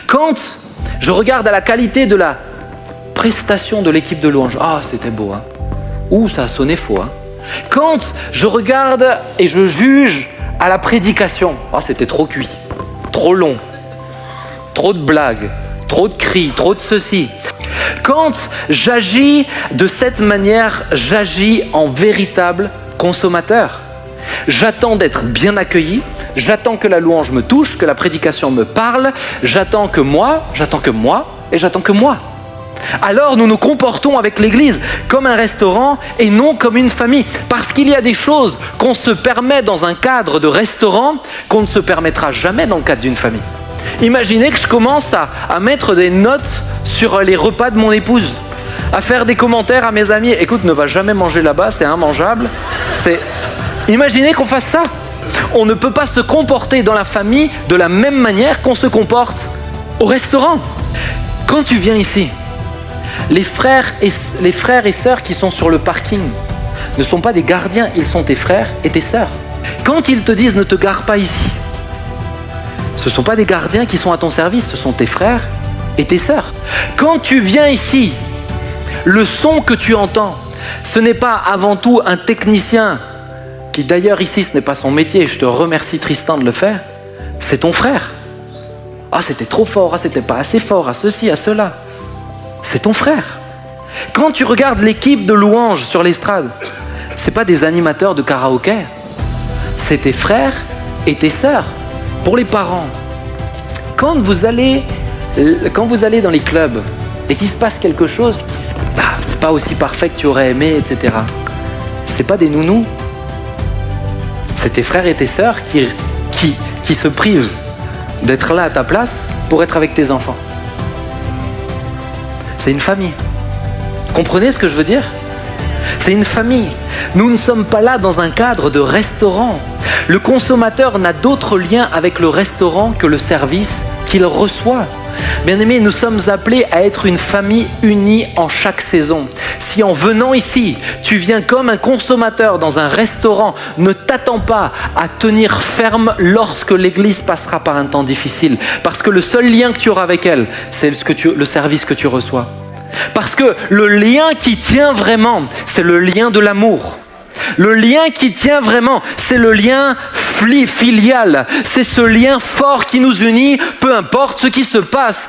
Quand je regarde à la qualité de la prestation de l'équipe de louange, ah c'était beau, hein. Ouh, ça a sonné faux, hein. Quand je regarde et je juge à la prédication, ah c'était trop cuit, trop long, trop de blagues, trop de cris, trop de ceci. Quand j'agis de cette manière, j'agis en véritable consommateur. J'attends d'être bien accueilli, j'attends que la louange me touche, que la prédication me parle, j'attends que moi. Alors nous nous comportons avec l'Église comme un restaurant et non comme une famille. Parce qu'il y a des choses qu'on se permet dans un cadre de restaurant qu'on ne se permettra jamais dans le cadre d'une famille. Imaginez que je commence à mettre des notes sur les repas de mon épouse, à faire des commentaires à mes amis. Écoute, ne va jamais manger là-bas, c'est immangeable. Imaginez qu'on fasse ça. On ne peut pas se comporter dans la famille de la même manière qu'on se comporte au restaurant. Quand tu viens ici, les frères et sœurs qui sont sur le parking ne sont pas des gardiens, ils sont tes frères et tes sœurs. Quand ils te disent ne te gare pas ici, ce ne sont pas des gardiens qui sont à ton service, ce sont tes frères et tes sœurs. Quand tu viens ici, le son que tu entends, ce n'est pas avant tout un technicien qui d'ailleurs ici ce n'est pas son métier, je te remercie Tristan de le faire, c'est ton frère. Ah c'était trop fort, ah c'était pas assez fort, ah ceci, à cela. C'est ton frère. Quand tu regardes l'équipe de louanges sur l'estrade, ce n'est pas des animateurs de karaoké, c'est tes frères et tes sœurs. Pour les parents, quand vous allez dans les clubs et qu'il se passe quelque chose, c'est pas aussi parfait que tu aurais aimé, etc. C'est pas des nounous. C'est tes frères et tes sœurs qui se privent d'être là à ta place pour être avec tes enfants. C'est une famille. Comprenez ce que je veux dire ? C'est une famille. Nous ne sommes pas là dans un cadre de restaurant. Le consommateur n'a d'autre lien avec le restaurant que le service qu'il reçoit. Bien-aimés, nous sommes appelés à être une famille unie en chaque saison. Si en venant ici, tu viens comme un consommateur dans un restaurant, ne t'attends pas à tenir ferme lorsque l'Église passera par un temps difficile. Parce que le seul lien que tu auras avec elle, c'est le service que tu reçois. Parce que le lien qui tient vraiment, c'est le lien de l'amour. Le lien qui tient vraiment, c'est le lien filial. C'est ce lien fort qui nous unit, peu importe ce qui se passe.